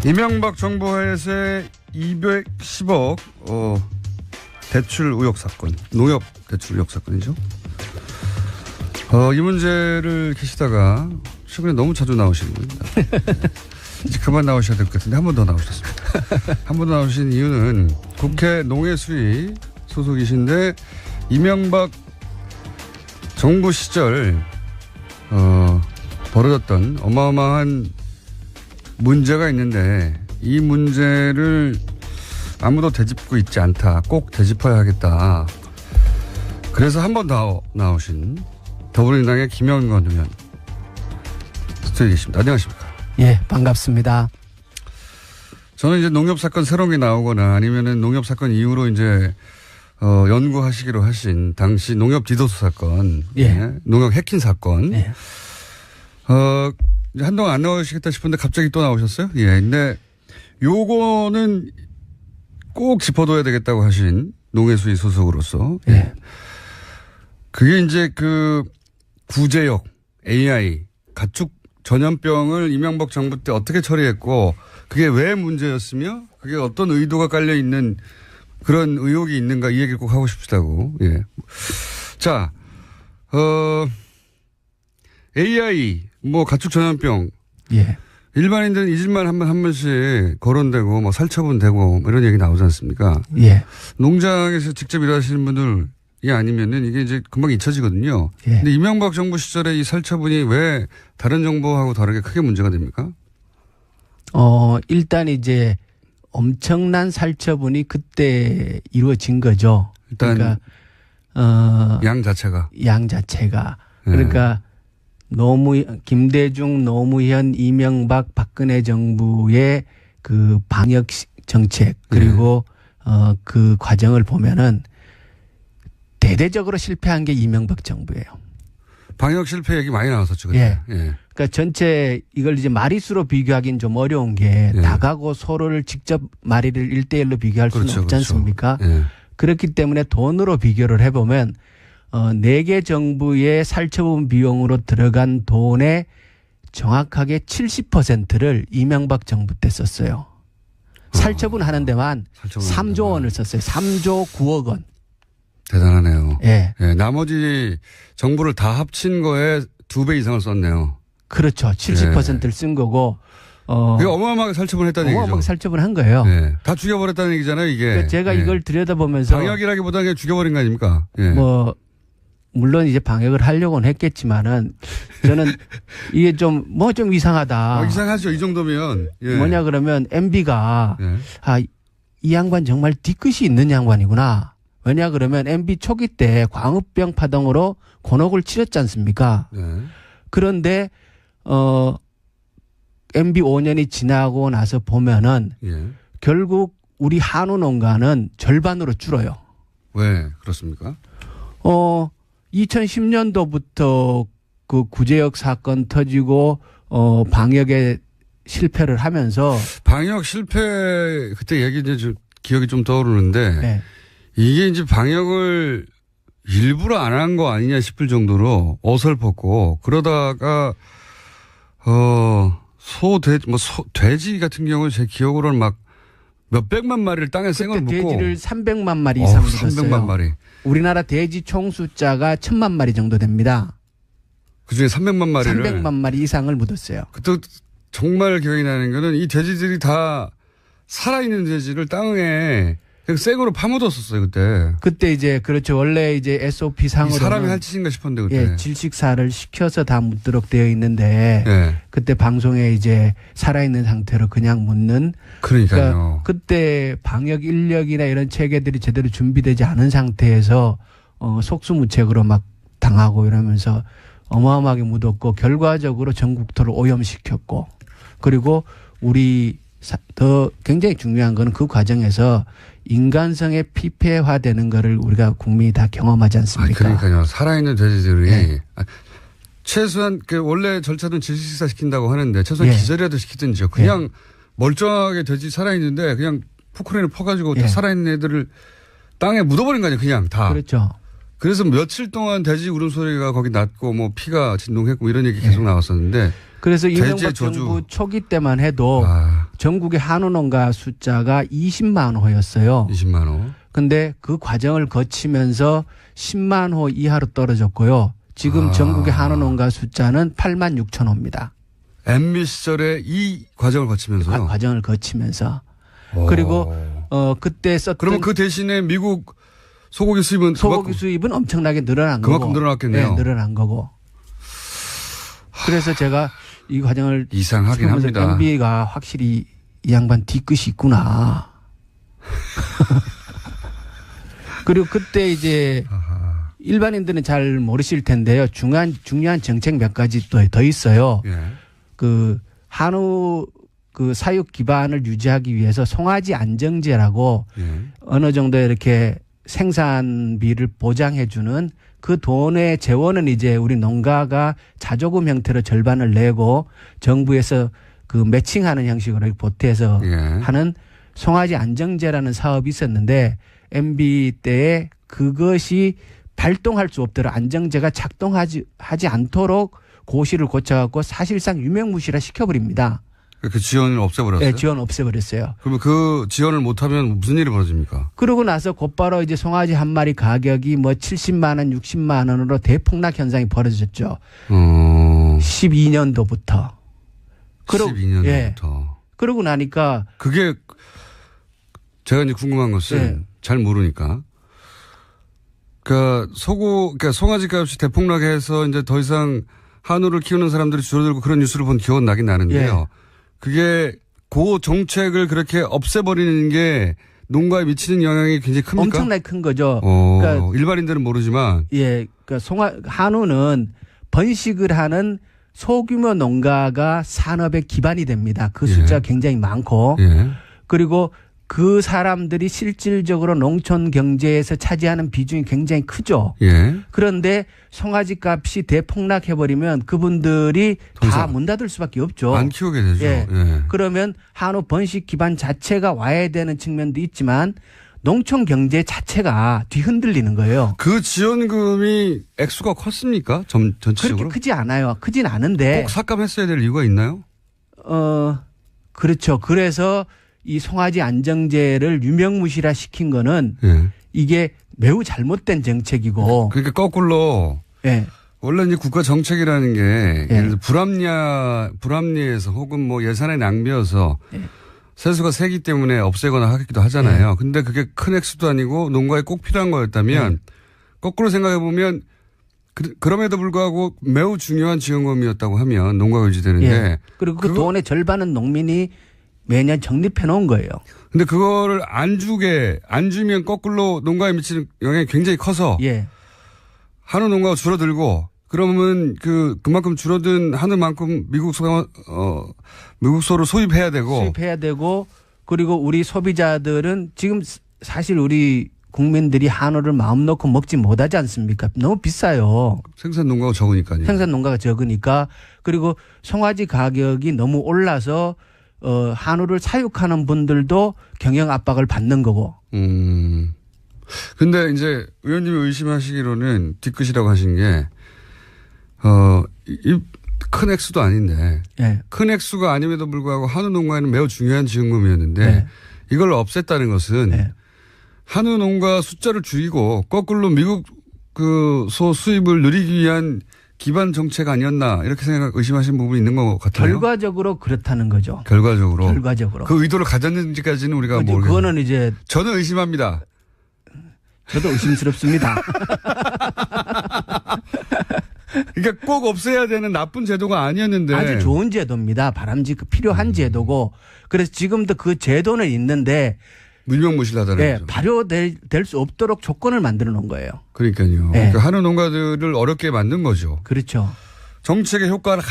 이명박 정부 하에서의 210억 대출 의혹 사건, 농협 대출 의혹 사건이죠. 이 문제를 계시다가 최근에 너무 자주 나오시는 겁니다. 이제 그만 나오셔야 될 것 같은데 한 번 더 나오셨습니다. 한 번 더 나오신 이유는 국회 농해수위 소속이신데 이명박 정부 시절 벌어졌던 어마어마한 문제가 있는데 이 문제를 아무도 되짚고 있지 않다. 꼭 되짚어야 하겠다. 그래서 한 번 더 나오신 더불어민주당의 김영건 의원 스튜디오에 계십니다. 안녕하십니까? 예, 반갑습니다. 저는 이제 농협 사건 새로운 게 나오거나 아니면은 농협 사건 이후로 이제 연구하시기로 하신 당시 농협 디도스 사건, 예. 농협 해킹 사건, 예. 이제 한동안 안 나오시겠다 싶은데 갑자기 또 나오셨어요? 예. 근데 요거는 꼭 짚어둬야 되겠다고 하신 농해수위 소속으로서. 예. 그게 이제 그 구제역, AI, 가축 전염병을 이명박 정부 때 어떻게 처리했고 그게 왜 문제였으며 그게 어떤 의도가 깔려 있는 그런 의혹이 있는가 이 얘기를 꼭 하고 싶다고. 예. 자, AI, 뭐 가축 전염병. 예. 일반인들은 잊을만 하면 한 번씩 거론되고 뭐 살처분되고 뭐 이런 얘기 나오지 않습니까? 예. 농장에서 직접 일하시는 분들이 아니면은 이게 이제 금방 잊혀지거든요. 예. 근데 이명박 정부 시절에 이 살처분이 왜 다른 정부하고 다르게 크게 문제가 됩니까? 일단 이제 엄청난 살처분이 그때 이루어진 거죠. 일단 그러니까 양 자체가. 예. 그러니까 김대중, 노무현, 이명박, 박근혜 정부의 그 방역 정책 그리고 그 과정을 보면은 대대적으로 실패한 게 이명박 정부예요. 방역 실패 얘기 많이 나왔었죠. 그때. 예. 예. 그러니까 전체 이걸 이제 마리수로 비교하기는 좀 어려운 게 예. 닭하고 소를 직접 마리를 1대1로 비교할 수는 그렇죠, 없지 않습니까? 그렇죠. 예. 그렇기 때문에 돈으로 비교를 해보면 4개 정부의 살처분 비용으로 들어간 돈의 정확하게 70%를 이명박 정부 때 썼어요. 살처분 하는 데만 3조 원을 썼어요. 3조 9억 원. 대단하네요. 예. 예. 나머지 정부를 다 합친 거에 2배 이상을 썼네요. 그렇죠. 70%를 쓴 거고. 그게 어마어마하게 살처분 했다는 얘기죠. 어마어마하게 살처분 한 거예요. 예. 다 죽여버렸다는 얘기잖아요, 이게. 그러니까 제가 이걸 들여다보면서. 방역이라기보다는 그냥 죽여버린 거 아닙니까? 예. 물론 이제 방역을 하려고는 했겠지만은 저는 이게 좀 이상하다. 이상하죠. 이 정도면. 예. 뭐냐 그러면 MB가 예. 이 양반 정말 뒤끝이 있는 양반이구나. 왜냐 그러면 MB 초기 때 광우병 파동으로 곤혹을 치렀지 않습니까? 예. 그런데 MB 5년이 지나고 나서 보면은 예. 결국 우리 한우 농가는 절반으로 줄어요. 왜 그렇습니까? 2010년도부터 그 구제역 사건 터지고 방역에 실패를 하면서 방역 실패 그때 얘기 이제 기억이 좀 떠오르는데 네. 이게 이제 방역을 일부러 안 한 거 아니냐 싶을 정도로 어설펐고 그러다가 돼지 같은 경우는 제 기억으로는 막 몇백만 마리를 땅에 생을 묻고 돼지를 300만 마리 이상 묻었어요. 300만 마리. 우리나라 돼지 총 숫자가 1000만 마리 정도 됩니다. 그중에 300만 마리를 300만 마리 이상을 묻었어요. 그때 정말 기억이 나는 거는 이 돼지들이 다 살아있는 돼지를 땅에 그냥 생으로 파묻었었어요 그때. 그때 이제 그렇죠. 원래 이제 SOP 상으로 사람이 할 짓인가 싶었는데 그때. 예, 질식사를 시켜서 다 묻도록 되어 있는데 예. 그때 방송에 이제 살아있는 상태로 그냥 묻는. 그러니까요. 그러니까 그때 방역 인력이나 이런 체계들이 제대로 준비되지 않은 상태에서 속수무책으로 막 당하고 이러면서 어마어마하게 묻었고 결과적으로 전국토를 오염시켰고 그리고 우리 더 굉장히 중요한 거는 그 과정에서 인간성의 피폐화되는 거를 우리가 국민이 다 경험하지 않습니까? 그러니까요. 살아있는 돼지들이 네. 최소한 원래 절차는 질식사 시킨다고 하는데 최소한 예. 기절이라도 시키든지요. 그냥 멀쩡하게 돼지 살아있는데 그냥 포크레인을 퍼가지고 다 살아있는 애들을 땅에 묻어버린 거 아니에요. 그냥 다. 그렇죠. 그래서 며칠 동안 돼지 울음소리가 거기 났고 뭐 피가 진동했고 이런 얘기 계속 나왔었는데 그래서 이명박 정부 초기 때만 해도 전국의 한우 농가 숫자가 20만 호였어요. 20만 호. 근데 그 과정을 거치면서 10만 호 이하로 떨어졌고요. 지금 전국의 한우 농가 숫자는 8만 6천 호입니다. MB 시절에 이 과정을 거치면서요? 과정을 거치면서. 그리고 그때 썼던. 그러면 그 대신에 미국 소고기 수입은 엄청나게 늘어난 그만큼 늘어났겠네요. 네, 늘어난 거고. 그래서 제가 이 과정을 이상하긴 합니다. MB가 확실히 이 양반 뒤끝이 있구나. 그리고 그때 이제 일반인들은 잘 모르실 텐데요. 중요한 정책 몇 가지 또 더 있어요. 예. 그 한우 그 사육 기반을 유지하기 위해서 송아지 안정제라고 예. 어느 정도 이렇게 생산비를 보장해주는 그 돈의 재원은 이제 우리 농가가 자조금 형태로 절반을 내고 정부에서 그 매칭하는 형식으로 보태서 예. 하는 송아지 안정제라는 사업이 있었는데 MB 때에 그것이 발동할 수 없도록 안정제가 작동하지 않도록 고시를 고쳐갖고 사실상 유명무실화 시켜버립니다. 그 지원을 없애버렸어요? 네, 지원 없애버렸어요. 그러면 그 지원을 못하면 무슨 일이 벌어집니까? 그러고 나서 곧바로 이제 송아지 한 마리 가격이 뭐 70만 원, 60만 원으로 대폭락 현상이 벌어졌죠. 12년도부터. 12년도부터. 예. 그러고 나니까. 그게 제가 이제 궁금한 것은 예. 잘 모르니까. 그러니까 송아지 값이 대폭락해서 이제 더 이상 한우를 키우는 사람들이 줄어들고 그런 뉴스를 본 기억은 나긴 나는데요. 예. 그게 그 정책을 그렇게 없애버리는 게 농가에 미치는 영향이 굉장히 큽니까? 엄청나게 큰 거죠. 그러니까 일반인들은 모르지만. 예. 그러니까 한우는 번식을 하는 소규모 농가가 산업의 기반이 됩니다. 그 숫자가 굉장히 많고. 예. 그리고 그 사람들이 실질적으로 농촌 경제에서 차지하는 비중이 굉장히 크죠. 예. 그런데 송아지 값이 대폭락해버리면 그분들이 다 문 닫을 수밖에 없죠. 안 키우게 되죠. 예. 예. 그러면 한우 번식 기반 자체가 와야 되는 측면도 있지만 농촌 경제 자체가 뒤흔들리는 거예요. 그 지원금이 액수가 컸습니까? 전체적으로? 그렇게 크지 않아요. 크진 않은데. 꼭 삭감했어야 될 이유가 있나요? 그렇죠. 그래서 이 송아지 안정제를 유명무실화 시킨 거는 예. 이게 매우 잘못된 정책이고. 그러니까 거꾸로. 예. 원래 이제 국가 정책이라는 게 예. 예를 들어 불합리해서 혹은 뭐 예산의 낭비여서 예. 세수가 세기 때문에 없애거나 하기도 하잖아요. 예. 근데 그게 큰 액수도 아니고 농가에 꼭 필요한 거였다면 예. 거꾸로 생각해 보면 그럼에도 불구하고 매우 중요한 지원금이었다고 하면 농가가 유지되는데. 예. 그리고 그 돈의 절반은 농민이 매년 적립해 놓은 거예요. 근데 그거를 안 주면 거꾸로 농가에 미치는 영향이 굉장히 커서. 예. 한우 농가가 줄어들고 그러면 그만큼 줄어든 한우만큼 미국소를 수입해야 되고 그리고 우리 소비자들은 지금 사실 우리 국민들이 한우를 마음 놓고 먹지 못하지 않습니까? 너무 비싸요. 생산 농가가 적으니까요. 생산 농가가 적으니까. 그리고 송아지 가격이 너무 올라서 한우를 사육하는 분들도 경영 압박을 받는 거고. 근데 이제 의원님이 의심하시기로는 뒤끝이라고 하신 게, 큰 액수도 아닌데, 네. 큰 액수가 아님에도 불구하고 한우 농가에는 매우 중요한 지원금이었는데, 네. 이걸 없앴다는 것은 네. 한우 농가 숫자를 줄이고 거꾸로 미국 소 수입을 누리기 위한 기반 정책 아니었나 이렇게 의심하시는 부분이 있는 것 같아요. 결과적으로 그렇다는 거죠. 결과적으로. 그 의도를 가졌는지까지는 우리가 모르겠어요. 그거는 이제. 저는 의심합니다. 저도 의심스럽습니다. 그러니까 꼭 없애야 되는 나쁜 제도가 아니었는데. 아주 좋은 제도입니다. 필요한 제도고. 그래서 지금도 그 제도는 있는데. 무명무실하다는 네, 거죠. 발효될 수 없도록 조건을 만들어 놓은 거예요. 그러니까요. 네. 그러니까 한우 농가들을 어렵게 만든 거죠. 그렇죠. 정책의 효과를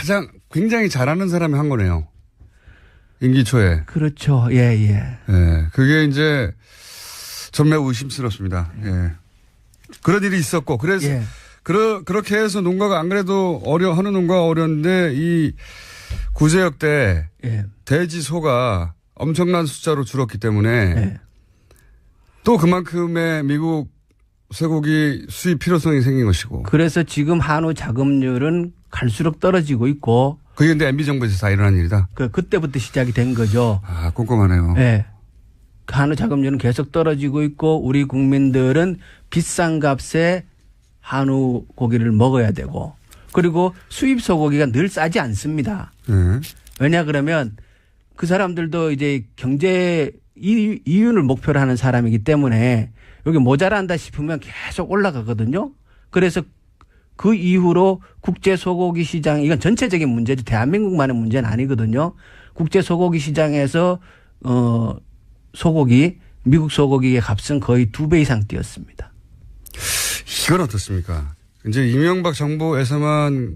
굉장히 잘하는 사람이 한 거네요. 임기 초에. 그렇죠. 예. 예. 그게 이제 전 매우 의심스럽습니다. 예. 그런 일이 있었고 그래서 예. 그렇게 해서 농가가 안 그래도 한우 농가가 어려운데 이 구제역 때 예. 돼지 소가 엄청난 숫자로 줄었기 때문에 예. 또 그만큼의 미국 쇠고기 수입 필요성이 생긴 것이고. 그래서 지금 한우 자급률은 갈수록 떨어지고 있고 그게 근데 MB정부에서 다 일어난 일이다? 그때부터 시작이 된 거죠. 아, 꼼꼼하네요. 네. 한우 자금률은 계속 떨어지고 있고 우리 국민들은 비싼 값에 한우 고기를 먹어야 되고 그리고 수입 소고기가 늘 싸지 않습니다. 왜냐 그러면 그 사람들도 이제 경제 이윤을 목표로 하는 사람이기 때문에 여기 모자란다 싶으면 계속 올라가거든요. 그래서 그 이후로 국제 소고기 시장 이건 전체적인 문제죠. 대한민국만의 문제는 아니거든요. 국제 소고기 시장에서 소고기 미국 소고기의 값은 거의 2배 이상 뛰었습니다. 이건 어떻습니까? 이제 이명박 정부에서만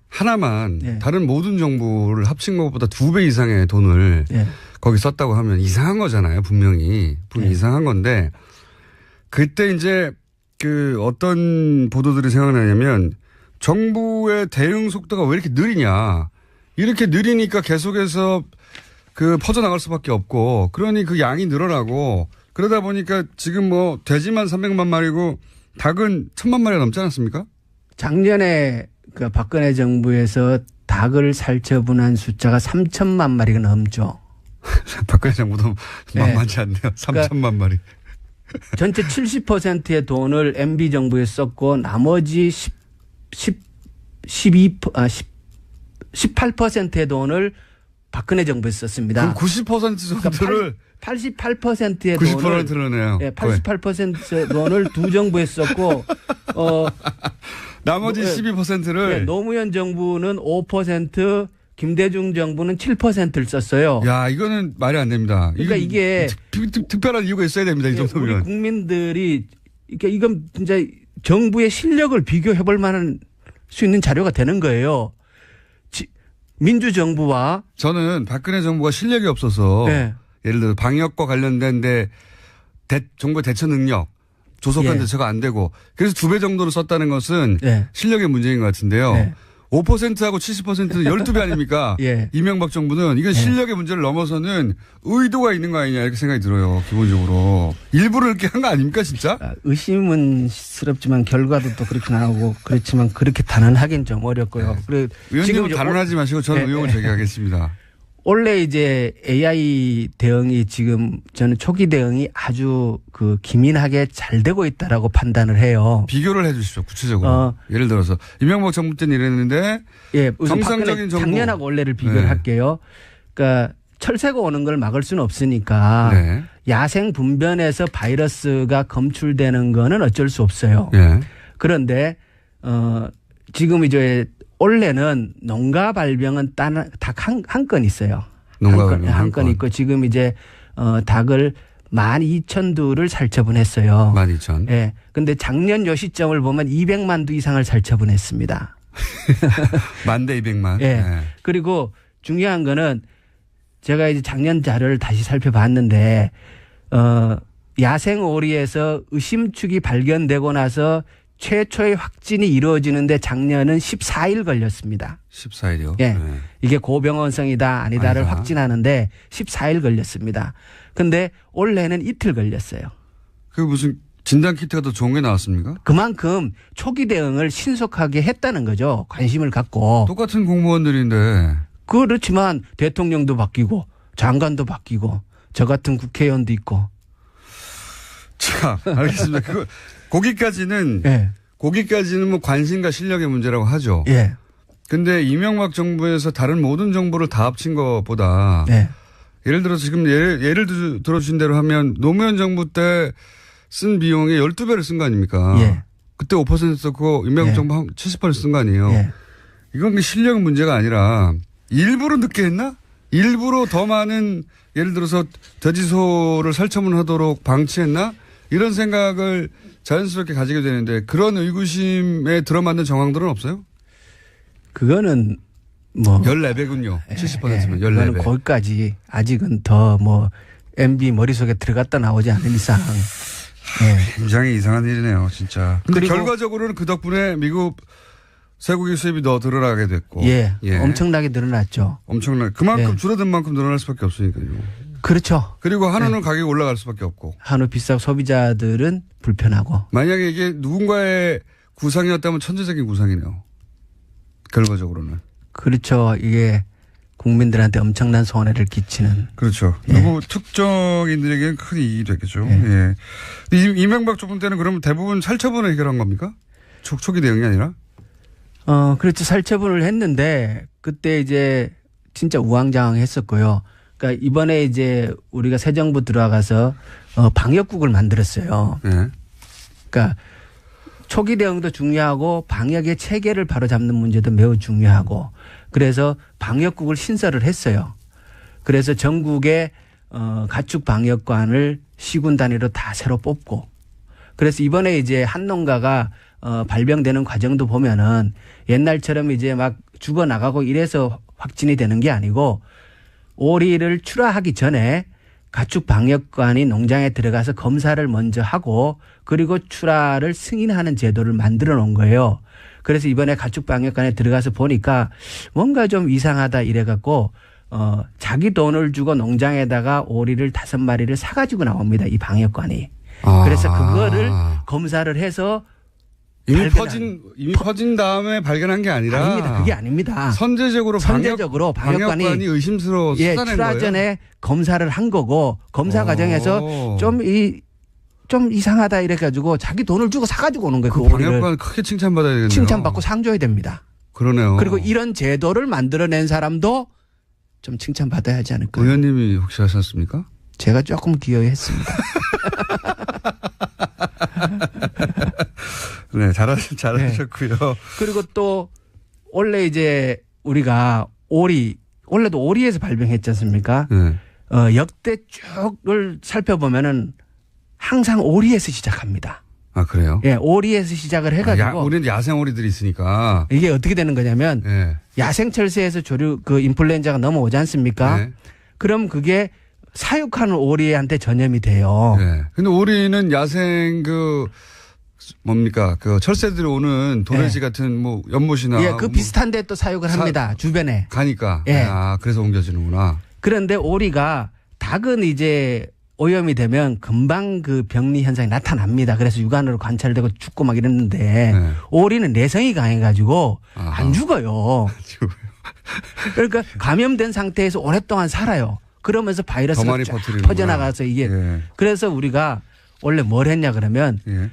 하나만 네. 다른 모든 정부를 합친 것보다 2배 이상의 돈을 네. 거기 썼다고 하면 이상한 거잖아요. 분명히 네. 이상한 건데 그때 이제 그 어떤 보도들이 생각나냐면 정부의 대응 속도가 왜 이렇게 느리냐. 이렇게 느리니까 계속해서 그 퍼져나갈 수밖에 없고 그러니 그 양이 늘어나고 그러다 보니까 지금 뭐 돼지만 300만 마리고 닭은 1000만 마리가 넘지 않았습니까? 작년에 그 박근혜 정부에서 닭을 살처분한 숫자가 3천만 마리가 넘죠. 박근혜 정부도 만만치 않네요. 3천만 마리. 전체 70%의 돈을 MB 정부에 썼고 나머지 18%의 돈을 박근혜 정부에 썼습니다. 그럼 90% 정도를 88%의 90%네요. 네, 88%의 돈을 두 정부에 썼고 나머지 12%를 네, 노무현 정부는 5%, 김대중 정부는 7%를 썼어요. 야, 이거는 말이 안 됩니다. 그러니까 이게 특별한 이유가 있어야 됩니다. 이 정도면. 우리 국민들이 그러니까 이건 진짜 정부의 실력을 비교해 볼 만한 수 있는 자료가 되는 거예요. 민주정부와 저는 박근혜 정부가 실력이 없어서 네. 예를 들어 방역과 관련된 데 정부의 대처 능력 조속한 대처가 안 되고 그래서 2배 정도로 썼다는 것은 실력의 문제인 것 같은데요. 5%하고 70%는 12배 아닙니까? 이명박 정부는 이건 실력의 문제를 넘어서는 의도가 있는 거 아니냐 이렇게 생각이 들어요. 기본적으로. 일부러 이렇게 한 거 아닙니까 진짜? 의심은 스럽지만 결과도 또 그렇게 나오고 그렇지만 그렇게 단언하기는 좀 어렵고요. 그래 의원님은 단언하지 마시고 저는 의혹을 제기하겠습니다. 원래 이제 AI 대응이 지금 저는 초기 대응이 아주 그 기민하게 잘 되고 있다라고 판단을 해요. 비교를 해 주십시오. 구체적으로. 예를 들어서 이명박 정부 때는 이랬는데 정상적인 정부. 작년하고 올해를 비교를 할게요. 그러니까 철새가 오는 걸 막을 수는 없으니까 야생 분변에서 바이러스가 검출되는 거는 어쩔 수 없어요. 그런데 지금 이제 올해는 농가 발병은 딱 한 건 있어요. 한 건 있고 지금 이제 닭을 12,000두를 살처분했어요. 12,000. 예. 근데 작년 요 시점을 보면 200만 두 이상을 살처분했습니다. 10,000대 200만. 예. 그리고 중요한 거는 제가 이제 작년 자료를 다시 살펴봤는데 야생 오리에서 의심축이 발견되고 나서 최초의 확진이 이루어지는데 작년은 14일 걸렸습니다. 14일이요? 예. 이게 고병원성이다 아니다를 확진하는데 14일 걸렸습니다. 근데 올해는 이틀 걸렸어요. 그 무슨 진단키트가 더 좋은 게 나왔습니까? 그만큼 초기 대응을 신속하게 했다는 거죠. 관심을 갖고. 똑같은 공무원들인데. 그렇지만 대통령도 바뀌고 장관도 바뀌고 저 같은 국회의원도 있고. 자, 알겠습니다. 거기까지는 뭐 관심과 실력의 문제라고 하죠. 근데 이명박 정부에서 다른 모든 정부를 다 합친 것보다 예를 들어서 지금 예를 들어주신 대로 하면 노무현 정부 때 쓴 비용의 12배를 쓴 거 아닙니까? 그때 5% 썼고 이명박 정부 70% 쓴 거 아니에요. 이건 실력 문제가 아니라 일부러 늦게 했나? 일부러 더 많은 예를 들어서 돼지소를 살처분하도록 방치했나? 이런 생각을 자연스럽게 가지게 되는데 그런 의구심에 들어맞는 정황들은 없어요? 그거는 뭐 14배군요. 70%면 14배. 거기까지 아직은 더 뭐 MB 머릿속에 들어갔다 나오지 않은 이상. 굉장히 이상한 일이네요, 진짜. 근데 결과적으로는 그 덕분에 미국 쇠고기 수입이 더 늘어나게 됐고. 엄청나게 늘어났죠. 엄청나게. 그만큼 줄어든 만큼 늘어날 수밖에 없으니까요. 그렇죠. 그리고 한우는 가격이 올라갈 수밖에 없고. 한우 비싸고 소비자들은 불편하고. 만약에 이게 누군가의 구상이었다면 천재적인 구상이네요. 결과적으로는. 그렇죠. 이게 국민들한테 엄청난 손해를 끼치는. 그렇죠. 예. 누구 특정인들에게는 큰 이익이 되겠죠. 예. 예. 이명박 정부 때는 그러면 대부분 살처분을 해결한 겁니까? 초기 대응이 아니라? 그렇죠. 살처분을 했는데 그때 이제 진짜 우왕좌왕했었고요. 그러니까 이번에 이제 우리가 새 정부 들어가서 방역국을 만들었어요. 예. 그러니까 초기 대응도 중요하고 방역의 체계를 바로잡는 문제도 매우 중요하고 그래서 방역국을 신설을 했어요. 그래서 전국에 가축 방역관을 시군 단위로 다 새로 뽑고 그래서 이번에 이제 한 농가가 발병되는 과정도 보면은 옛날처럼 이제 막 죽어 나가고 이래서 확진이 되는 게 아니고 오리를 출하하기 전에 가축 방역관이 농장에 들어가서 검사를 먼저 하고 그리고 출하를 승인하는 제도를 만들어 놓은 거예요. 그래서 이번에 가축 방역관에 들어가서 보니까 뭔가 좀 이상하다 이래갖고 자기 돈을 주고 농장에다가 오리를 5마리를 사가지고 나옵니다. 이 방역관이. 그래서 그거를 검사를 해서 이미 퍼진 다음에 발견한 게 아니라. 아닙니다. 그게 아닙니다. 선제적으로 방역관이 의심스러워 예, 찾아낸 출하 거예요. 전에 검사를 한 거고 검사 과정에서 좀 이상하다 이래가지고 자기 돈을 주고 사가지고 오는 거예요. 그 방역관 크게 칭찬받아야 되겠네요. 칭찬받고 상줘야 됩니다. 그러네요. 그리고 이런 제도를 만들어낸 사람도 좀 칭찬받아야 하지 않을까요? 의원님이 혹시 하셨습니까? 제가 조금 기여했습니다. 네, 잘하셨고요. 네. 그리고 또 원래 이제 우리가 원래도 오리에서 발병했지 않습니까? 네. 역대 쭉을 살펴보면은 항상 오리에서 시작합니다. 아, 그래요? 예, 오리에서 시작을 해가지고. 우리는 야생 오리들이 있으니까. 이게 어떻게 되는 거냐면 네. 야생철새에서 인플루엔자가 넘어오지 않습니까? 네. 그럼 그게 사육하는 오리한테 전염이 돼요. 네. 근데 오리는 야생 철새들이 오는 도래지 같은 연못이나. 예, 그 비슷한 데 또 사육을 합니다. 주변에. 가니까. 예. 그래서 옮겨지는구나. 그런데 오리가 닭은 이제 오염이 되면 금방 그 병리 현상이 나타납니다. 그래서 육안으로 관찰되고 죽고 막 이랬는데 네. 오리는 내성이 강해가지고 안 죽어요. 그러니까 감염된 상태에서 오랫동안 살아요. 그러면서 바이러스가 쫙 퍼져나가서 이게 예. 그래서 우리가 원래 뭘 했냐 그러면 예.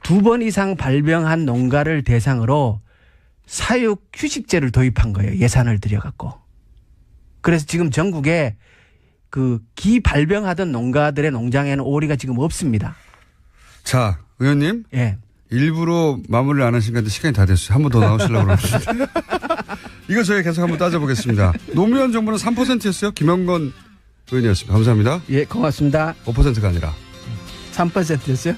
2번 이상 발병한 농가를 대상으로 사육 휴식제를 도입한 거예요. 예산을 들여갖고. 그래서 지금 전국에 기 발병하던 농가들의 농장에는 오리가 지금 없습니다. 자, 의원님. 예. 일부러 마무리를 안 하신 건데 시간이 다 됐어요. 한 번 더 나오시려고 그러는데. 이거 저희 계속 한번 따져보겠습니다. 노무현 정부는 3%였어요. 김영건 의원이었습니다. 감사합니다. 예, 고맙습니다. 5%가 아니라. 3%였어요?